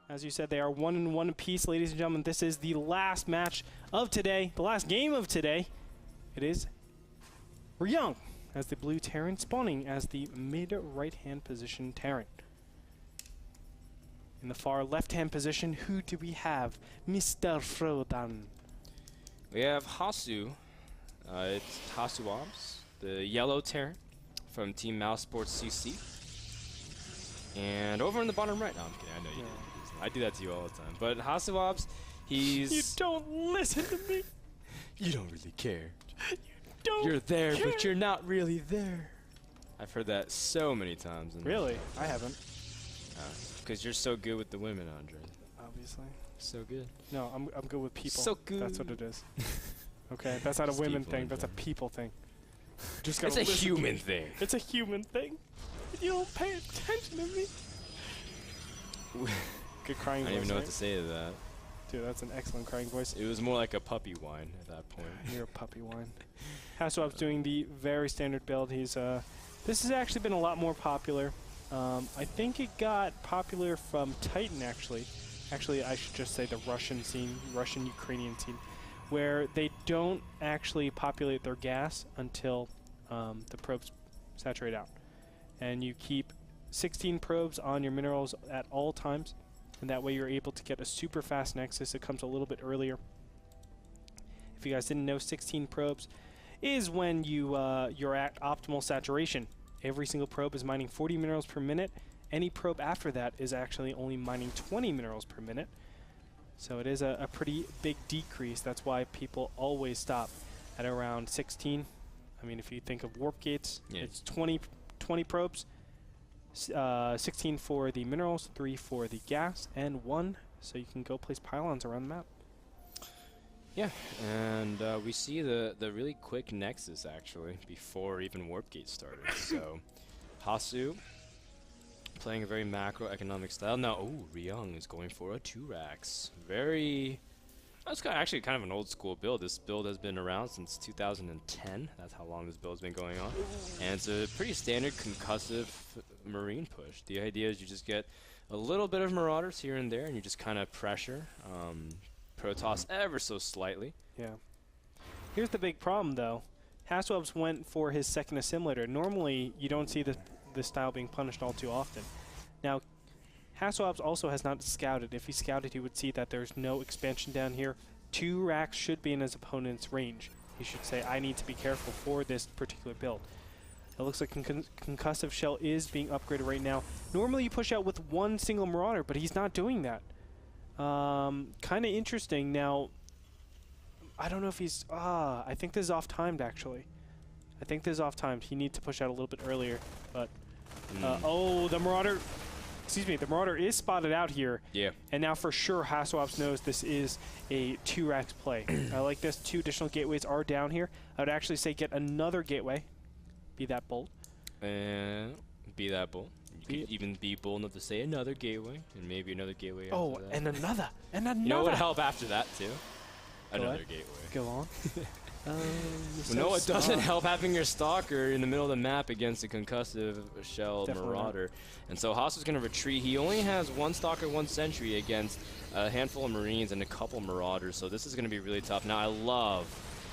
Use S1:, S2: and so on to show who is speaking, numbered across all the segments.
S1: As you said, they are 1-1 apiece, ladies and gentlemen. This is the last match of today, the last game of today. It is Ryung as the blue Terran, spawning as the mid-right-hand position Terran. In the far left-hand position, who do we have? Mr. Frodan.
S2: We have Hasu. It's HasuObs, the yellow Terran from Team Mouse Sports CC. And over in the bottom right, no, I'm kidding. I know you do. I do that to you all the time. But HasuObs, he's...
S1: You don't listen to me.
S2: You don't really care.
S1: You don't
S2: You're there,
S1: care.
S2: but you're not really there. I've heard that so many times.
S1: Really? I haven't.
S2: Because you're so good with the women, Andre.
S1: Obviously.
S2: So good.
S1: No, I'm good with people.
S2: So good.
S1: That's what it is. Okay, that's not a women thing. That's a people thing. Just
S2: it's a human thing.
S1: It's a human thing. You don't pay attention to me. Good crying voice.
S2: I don't even know
S1: right?
S2: what to say to that.
S1: Dude, that's an excellent crying voice.
S2: It was more like a puppy whine at that point.
S1: You're a puppy whine. HasuObs doing the very standard build. He's this has actually been a lot more popular. I think it got popular from Titan actually. Actually, I should just say the Russian scene, Russian-Ukrainian scene, where they don't actually populate their gas until the probes saturate out. And you keep 16 probes on your minerals at all times, and that way you're able to get a super fast nexus. It comes a little bit earlier. If you guys didn't know, 16 probes is when you're at optimal saturation. Every single probe is mining 40 minerals per minute. Any probe after that is actually only mining 20 minerals per minute. So it is a pretty big decrease. That's why people always stop at around 16. I mean, if you think of warp gates, it's 20 probes. 16 for the minerals, 3 for the gas, and 1 so you can go place pylons around the map.
S2: Yeah, and we see the really quick nexus actually before even warp gate started. So Hasu playing a very macroeconomic style. Now, Ryung is going for a 2-racks. That's actually kind of an old school build. This build has been around since 2010. That's how long this build's been going on. And it's a pretty standard concussive marine push. The idea is you just get a little bit of marauders here and there, and you just kind of pressure Protoss ever so slightly.
S1: Yeah. Here's the big problem, though. HasuObs went for his second assimilator. Normally, you don't see this style being punished all too often. Now, HasuObs also has not scouted. If he scouted, he would see that there's no expansion down here. 2 racks should be in his opponent's range. He should say, I need to be careful for this particular build. It looks like concussive shell is being upgraded right now. Normally you push out with 1 single marauder, but he's not doing that. Kind of interesting. Now, I don't know if he's... I think this is off-timed, actually. I think this is off-timed. He needs to push out a little bit earlier, but... oh, the marauder... Excuse me, the marauder is spotted out here. Yeah. And now for sure, HasuObs knows this is a 2-racks play. I like this. 2 additional gateways are down here. I would actually say get another gateway. Be that bold.
S2: Be that bold. You could even be bold enough to say another gateway, and maybe another gateway after that.
S1: And another. And another.
S2: You know what would help after that, too? Another gateway.
S1: Go on.
S2: No, it doesn't help having your stalker in the middle of the map against a concussive shell marauder. And so Hasu's going to retreat. He only has 1 stalker, 1 sentry against a handful of marines and a couple marauders. So this is going to be really tough. Now, I love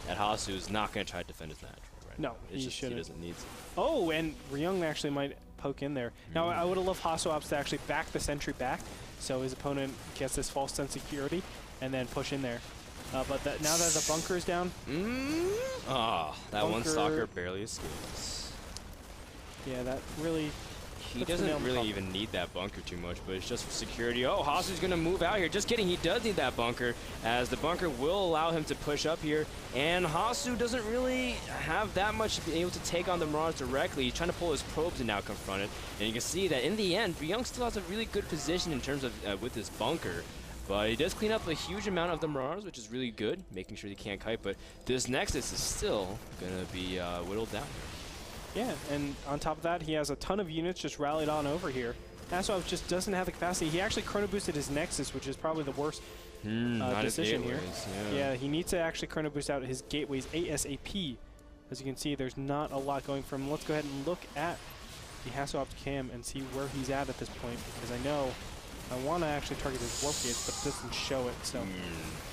S2: that Hasu is not going to try to defend his natural right now. He doesn't need to.
S1: Oh, and Ryung actually might poke in there. Now, I would have loved HasuObs to actually back the sentry back so his opponent gets this false sense of security and then push in there. But now that the bunker is down...
S2: that one stalker barely escapes.
S1: Yeah, that really...
S2: He doesn't really even need that bunker too much, but it's just for security. Oh, Hasu's going to move out here. Just kidding, he does need that bunker, as the bunker will allow him to push up here. And Hasu doesn't really have that much to be able to take on the Marauders directly. He's trying to pull his probes and now confront it. And you can see that in the end, Ryung still has a really good position in terms of with this bunker. But he does clean up a huge amount of the Marauders, which is really good, making sure he can't kite. But this Nexus is still going to be whittled down here.
S1: Yeah, and on top of that, he has a ton of units just rallied on over here. HasuObs just doesn't have the capacity. He actually chrono boosted his Nexus, which is probably the worst decision here. Yeah, he needs to actually chrono boost out his gateways ASAP. As you can see, there's not a lot going from him. Let's go ahead and look at the HasuObs cam and see where he's at this point, because I know I want to actually target his warp gates, but it doesn't show it. So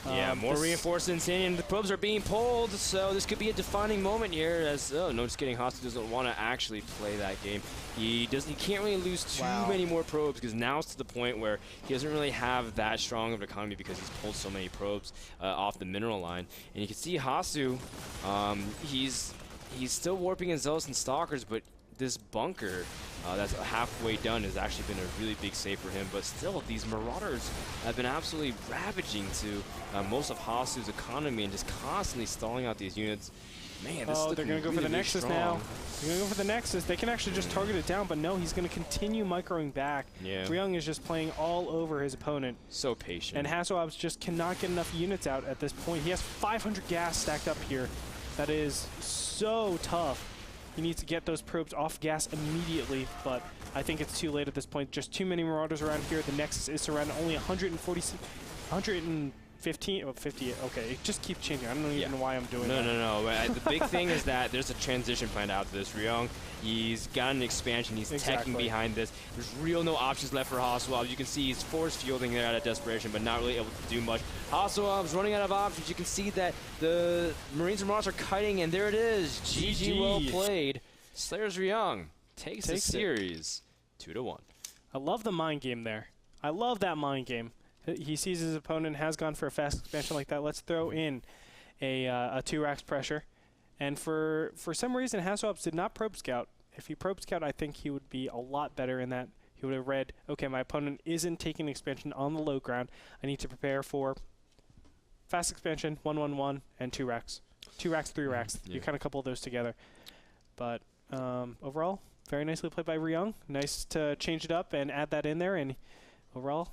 S2: yeah, more reinforcements in, and the probes are being pulled, so this could be a defining moment here. As no, just kidding, Hasu doesn't want to actually play that game. He can't really lose too many more probes, because now it's to the point where he doesn't really have that strong of an economy because he's pulled so many probes off the mineral line. And you can see Hasu, he's still warping in Zealous and Stalkers, but this bunker that's halfway done has actually been a really big save for him. But still, these Marauders have been absolutely ravaging to most of Hasu's economy and just constantly stalling out these units. Man, this is
S1: they're going to go for the Nexus now. They're going to go for the Nexus. They can actually just target it down, but no, he's going to continue microing back.
S2: Yeah.
S1: Ryung is just playing all over his opponent.
S2: So patient.
S1: And HasuObs just cannot get enough units out at this point. He has 500 gas stacked up here. That is so tough. He needs to get those probes off gas immediately, but I think it's too late at this point. Just too many Marauders around here. The Nexus is surrounded. Only 115, 50. Okay, it just keeps changing. I don't even know why I'm doing that.
S2: No. The big thing is that there's a transition planned out to this. Ryung, he's got an expansion. He's teching behind this. There's no options left for HasuObs. You can see he's force fielding there out of desperation, but not really able to do much. HasuObs running out of options. You can see that the Marines and Marauders are kiting, and there it is. GG, well played. Slayers Ryung takes the series 2-1.
S1: I love the mind game there. I love that mind game. He sees his opponent has gone for a fast expansion like that. Let's throw in a 2 racks pressure. And for some reason, HasuObs did not probe scout. If he probe scout, I think he would be a lot better in that. He would have read, okay, my opponent isn't taking expansion on the low ground. I need to prepare for fast expansion, 1-1-1, and 2 racks. 2 racks, 3 racks.
S2: Yeah.
S1: You kind of couple those together. But overall, very nicely played by Ryung. Nice to change it up and add that in there. And overall,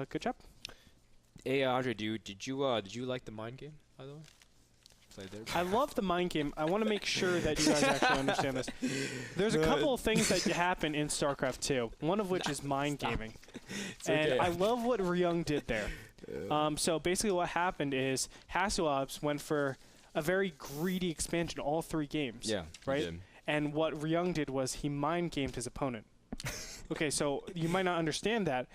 S1: good job.
S2: Hey, Andre, did you like the mind game, by the way?
S1: I love the mind game. I want to make sure that you guys actually understand this. There's a couple of things that happen in Starcraft II, one of which is mind gaming. And I love what Ryung did there. So basically what happened is HasuObs went for a very greedy expansion all 3 games.
S2: Yeah,
S1: right? And what Ryung did was he mind gamed his opponent. Okay, so you might not understand that.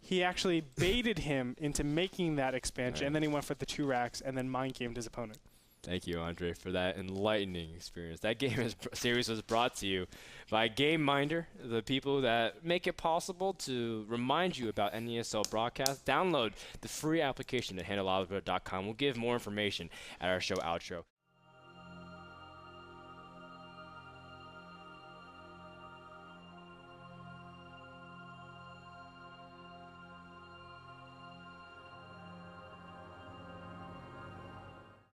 S1: He actually baited him into making that expansion, and then he went for the 2 racks and then mind gamed his opponent.
S2: Thank you, Andre, for that enlightening experience. That series was brought to you by Game Minder, the people that make it possible to remind you about NASL broadcasts. Download the free application at handleoliver.com. We'll give more information at our show outro.